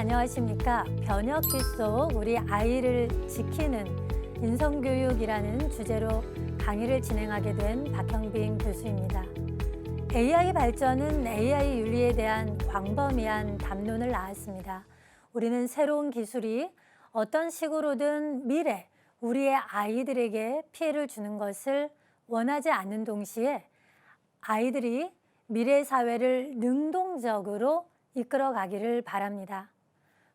안녕하십니까. 변혁기 속 우리 아이를 지키는 인성교육이라는 주제로 강의를 진행하게 된 박형빈 교수입니다. AI 발전은 AI 윤리에 대한 광범위한 담론을 낳았습니다. 우리는 새로운 기술이 어떤 식으로든 미래 우리의 아이들에게 피해를 주는 것을 원하지 않는 동시에 아이들이 미래 사회를 능동적으로 이끌어가기를 바랍니다.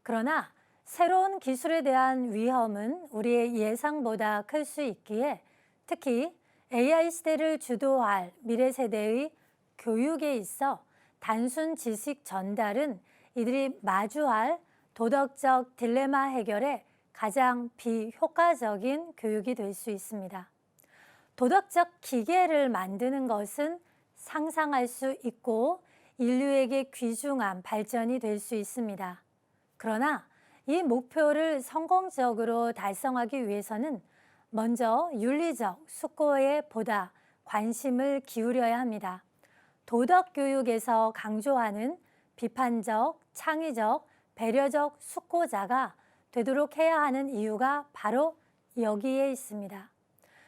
그러나 새로운 기술에 대한 위험은 우리의 예상보다 클 수 있기에 특히 AI 시대를 주도할 미래 세대의 교육에 있어 단순 지식 전달은 이들이 마주할 도덕적 딜레마 해결에 가장 비효과적인 교육이 될 수 있습니다. 도덕적 기계를 만드는 것은 상상할 수 있고 인류에게 귀중한 발전이 될 수 있습니다. 그러나 이 목표를 성공적으로 달성하기 위해서는 먼저 윤리적 숙고에 보다 관심을 기울여야 합니다. 도덕 교육에서 강조하는 비판적, 창의적, 배려적 숙고자가 되도록 해야 하는 이유가 바로 여기에 있습니다.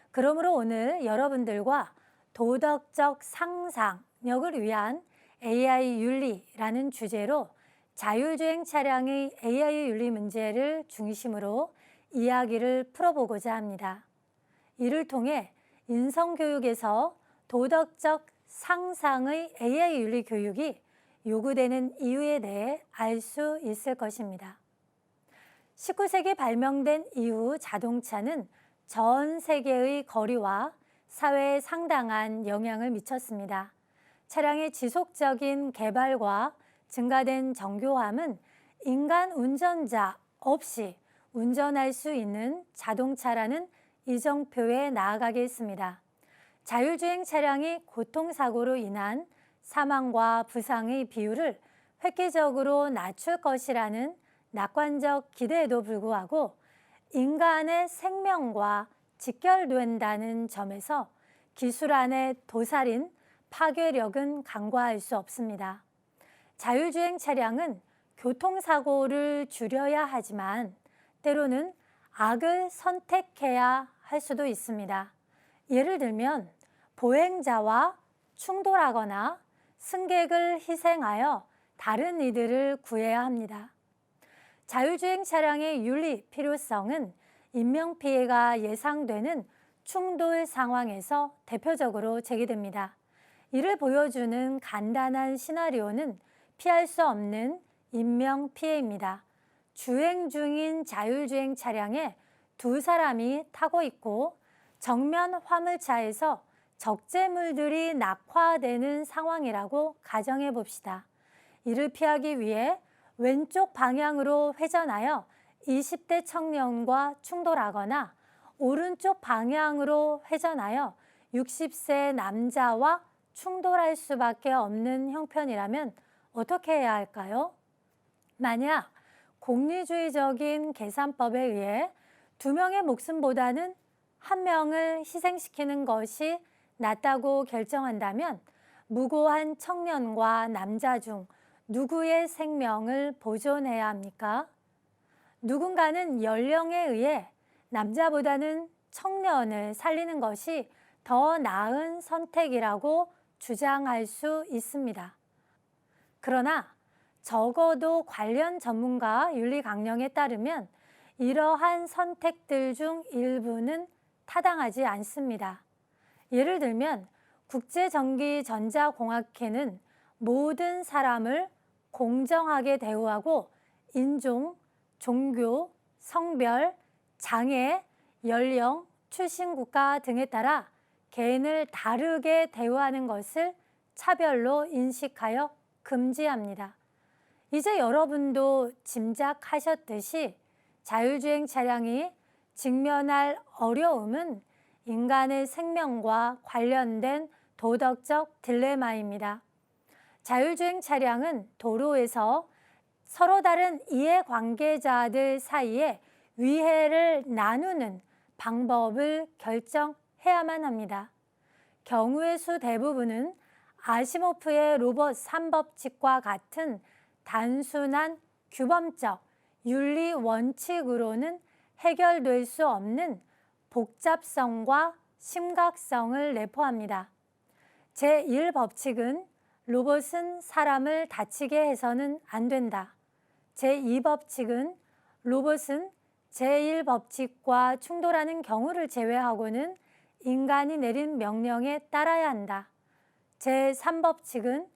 그러므로 오늘 여러분들과 도덕적 상상력을 위한 AI 윤리라는 주제로 자율주행 차량의 AI 윤리 문제를 중심으로 이야기를 풀어보고자 합니다. 이를 통해 인성교육에서 도덕적 상상의 AI 윤리 교육이 요구되는 이유에 대해 알 수 있을 것입니다. 19세기 발명된 이후 자동차는 전 세계의 거리와 사회에 상당한 영향을 미쳤습니다. 차량의 지속적인 개발과 증가된 정교함은 인간 운전자 없이 운전할 수 있는 자동차라는 이정표에 나아가게 했습니다. 자율주행 차량이 교통사고로 인한 사망과 부상의 비율을 획기적으로 낮출 것이라는 낙관적 기대에도 불구하고 인간의 생명과 직결된다는 점에서 기술 안의 도살인 파괴력은 간과할 수 없습니다. 자율주행 차량은 교통사고를 줄여야 하지만 때로는 악을 선택해야 할 수도 있습니다. 예를 들면 보행자와 충돌하거나 승객을 희생하여 다른 이들을 구해야 합니다. 자율주행 차량의 윤리 필요성은 인명피해가 예상되는 충돌 상황에서 대표적으로 제기됩니다. 이를 보여주는 간단한 시나리오는 피할 수 없는 인명피해입니다. 주행 중인 자율주행 차량에 두 사람이 타고 있고 정면 화물차에서 적재물들이 낙하되는 상황이라고 가정해 봅시다. 이를 피하기 위해 왼쪽 방향으로 회전하여 20대 청년과 충돌하거나 오른쪽 방향으로 회전하여 60세 남자와 충돌할 수밖에 없는 형편이라면 어떻게 해야 할까요? 만약 공리주의적인 계산법에 의해 두 명의 목숨보다는 한 명을 희생시키는 것이 낫다고 결정한다면 무고한 청년과 남자 중 누구의 생명을 보존해야 합니까? 누군가는 연령에 의해 남자보다는 청년을 살리는 것이 더 나은 선택이라고 주장할 수 있습니다. 그러나 적어도 관련 전문가 윤리 강령에 따르면 이러한 선택들 중 일부는 타당하지 않습니다. 예를 들면 국제전기전자공학회는 모든 사람을 공정하게 대우하고 인종, 종교, 성별, 장애, 연령, 출신 국가 등에 따라 개인을 다르게 대우하는 것을 차별로 인식하여 금지합니다. 이제 여러분도 짐작하셨듯이 자율주행 차량이 직면할 어려움은 인간의 생명과 관련된 도덕적 딜레마입니다. 자율주행 차량은 도로에서 서로 다른 이해관계자들 사이에 위해를 나누는 방법을 결정해야만 합니다. 경우의 수 대부분은 아시모프의 로봇 3법칙과 같은 단순한 규범적 윤리 원칙으로는 해결될 수 없는 복잡성과 심각성을 내포합니다. 제1법칙은 로봇은 사람을 다치게 해서는 안 된다. 제2법칙은 로봇은 제1법칙과 충돌하는 경우를 제외하고는 인간이 내린 명령에 따라야 한다. 제3법칙은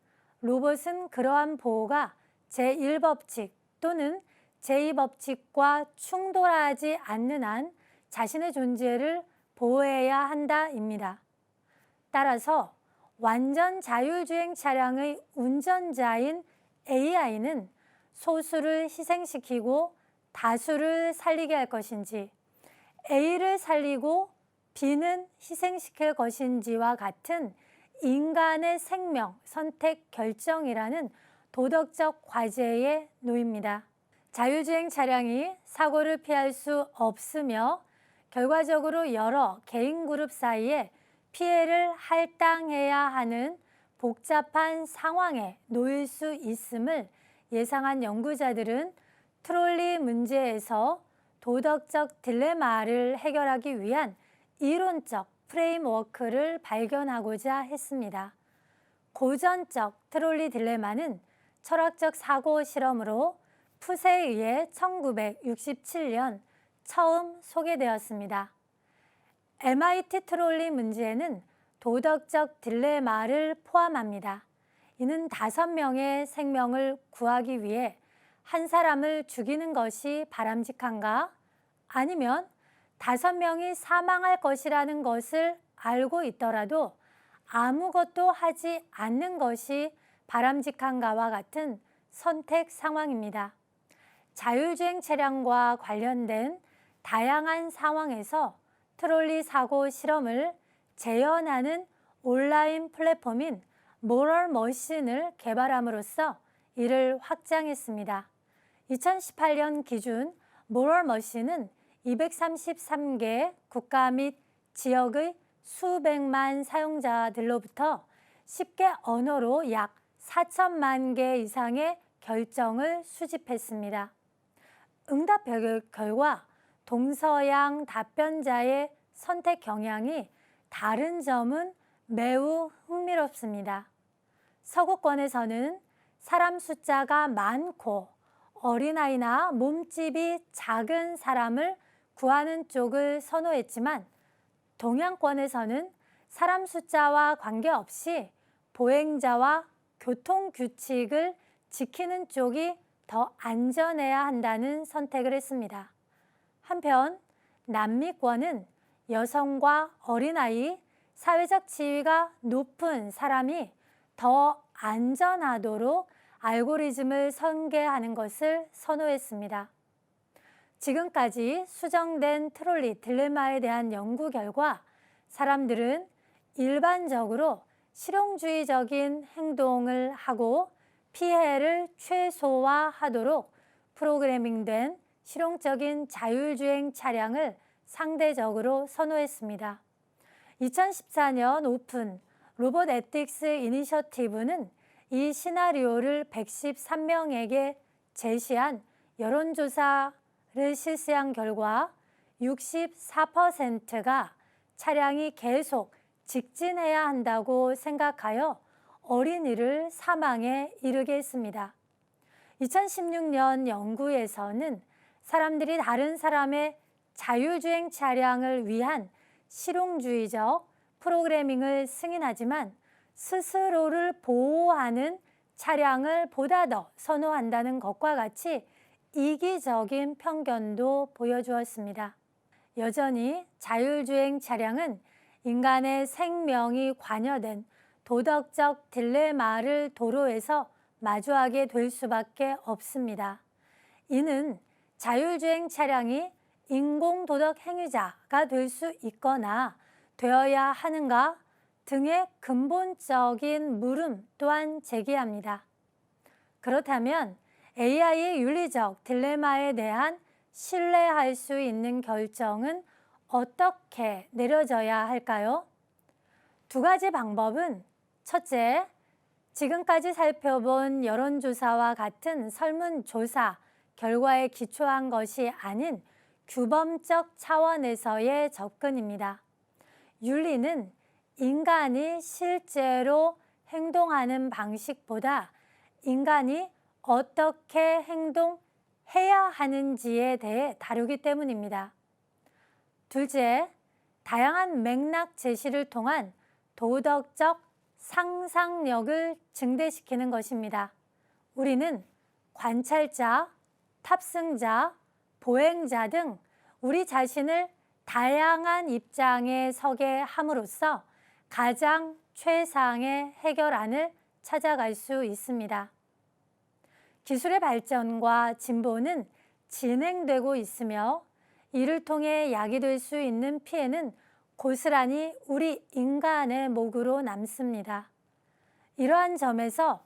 로봇은 그러한 보호가 제1법칙 또는 제2법칙과 충돌하지 않는 한 자신의 존재를 보호해야 한다입니다. 따라서 완전 자율주행 차량의 운전자인 AI는 소수를 희생시키고 다수를 살리게 할 것인지, A를 살리고 B는 희생시킬 것인지와 같은 인간의 생명, 선택, 결정이라는 도덕적 과제에 놓입니다. 자율주행 차량이 사고를 피할 수 없으며 결과적으로 여러 개인 그룹 사이에 피해를 할당해야 하는 복잡한 상황에 놓일 수 있음을 예상한 연구자들은 트롤리 문제에서 도덕적 딜레마를 해결하기 위한 이론적 프레임워크를 발견하고자 했습니다. 고전적 트롤리 딜레마는 철학적 사고 실험으로 푸세에 의해 1967년 처음 소개되었습니다. MIT 트롤리 문제는 도덕적 딜레마를 포함합니다. 이는 5명의 생명을 구하기 위해 한 사람을 죽이는 것이 바람직한가? 아니면 5명이 사망할 것이라는 것을 알고 있더라도 아무것도 하지 않는 것이 바람직한가와 같은 선택 상황입니다. 자율주행 차량과 관련된 다양한 상황에서 트롤리 사고 실험을 재현하는 온라인 플랫폼인 모럴머신을 개발함으로써 이를 확장했습니다. 2018년 기준 모럴머신은 233개 국가 및 지역의 수백만 사용자들로부터 10개 언어로 약 4천만 개 이상의 결정을 수집했습니다. 응답 결과 동서양 답변자의 선택 경향이 다른 점은 매우 흥미롭습니다. 서구권에서는 사람 숫자가 많고 어린아이나 몸집이 작은 사람을 구하는 쪽을 선호했지만 동양권에서는 사람 숫자와 관계없이 보행자와 교통규칙을 지키는 쪽이 더 안전해야 한다는 선택을 했습니다. 한편 남미권은 여성과 어린아이, 사회적 지위가 높은 사람이 더 안전하도록 알고리즘을 설계하는 것을 선호했습니다. 지금까지 수정된 트롤리 딜레마에 대한 연구 결과 사람들은 일반적으로 실용주의적인 행동을 하고 피해를 최소화하도록 프로그래밍된 실용적인 자율주행 차량을 상대적으로 선호했습니다. 2014년 오픈 로봇 에틱스 이니셔티브는 이 시나리오를 113명에게 제시한 여론조사를 실시한 결과 64%가 차량이 계속 직진해야 한다고 생각하여 어린이를 사망에 이르게 했습니다. 2016년 연구에서는 사람들이 다른 사람의 자율주행 차량을 위한 실용주의적 프로그래밍을 승인하지만 스스로를 보호하는 차량을 보다 더 선호한다는 것과 같이 이기적인 편견도 보여주었습니다. 여전히 자율주행 차량은 인간의 생명이 관여된 도덕적 딜레마를 도로에서 마주하게 될 수밖에 없습니다. 이는 자율주행 차량이 인공도덕 행위자가 될 수 있거나 되어야 하는가 등의 근본적인 물음 또한 제기합니다. 그렇다면 AI의 윤리적 딜레마에 대한 신뢰할 수 있는 결정은 어떻게 내려져야 할까요? 2가지 방법은 첫째, 지금까지 살펴본 여론조사와 같은 설문조사 결과에 기초한 것이 아닌 규범적 차원에서의 접근입니다. 윤리는 인간이 실제로 행동하는 방식보다 인간이 어떻게 행동해야 하는지에 대해 다루기 때문입니다. 둘째, 다양한 맥락 제시를 통한 도덕적 상상력을 증대시키는 것입니다. 우리는 관찰자, 탑승자, 보행자 등 우리 자신을 다양한 입장에 서게 함으로써 가장 최상의 해결안을 찾아갈 수 있습니다. 기술의 발전과 진보는 진행되고 있으며 이를 통해 야기될 수 있는 피해는 고스란히 우리 인간의 몫으로 남습니다. 이러한 점에서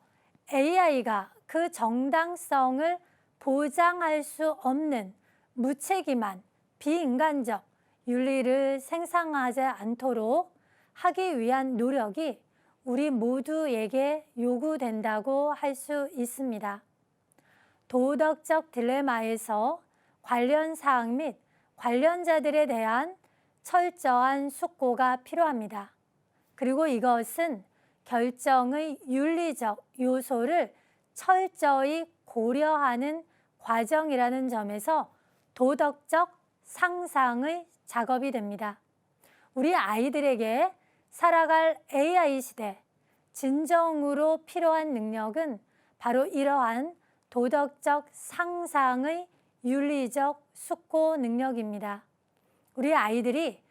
AI가 그 정당성을 보장할 수 없는 무책임한 비인간적 윤리를 생산하지 않도록 하기 위한 노력이 우리 모두에게 요구된다고 할 수 있습니다. 도덕적 딜레마에서 관련 사항 및 관련자들에 대한 철저한 숙고가 필요합니다. 그리고 이것은 결정의 윤리적 요소를 철저히 고려하는 과정이라는 점에서 도덕적 상상의 작업이 됩니다. 우리 아이들에게 살아갈 AI 시대, 진정으로 필요한 능력은 바로 이러한 도덕적 상상의 윤리적 숙고 능력입니다. 우리 아이들이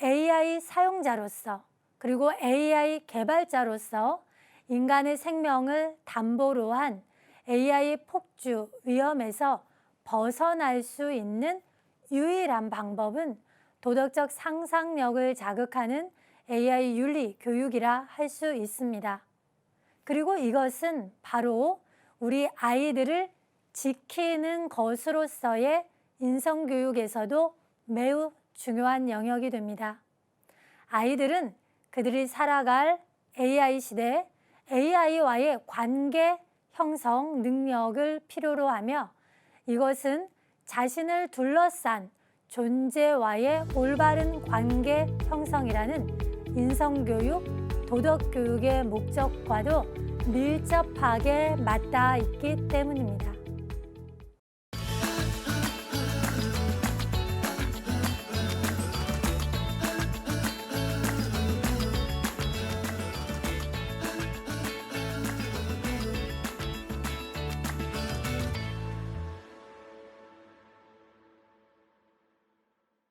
AI 사용자로서 그리고 AI 개발자로서 인간의 생명을 담보로 한 AI 폭주 위험에서 벗어날 수 있는 유일한 방법은 도덕적 상상력을 자극하는 AI 윤리 교육이라 할 수 있습니다. 그리고 이것은 바로 우리 아이들을 지키는 것으로서의 인성교육에서도 매우 중요한 영역이 됩니다. 아이들은 그들이 살아갈 AI 시대, AI와의 관계 형성 능력을 필요로 하며 이것은 자신을 둘러싼 존재와의 올바른 관계 형성이라는 인성교육, 도덕교육의 목적과도 밀접하게 맞닿아 있기 때문입니다.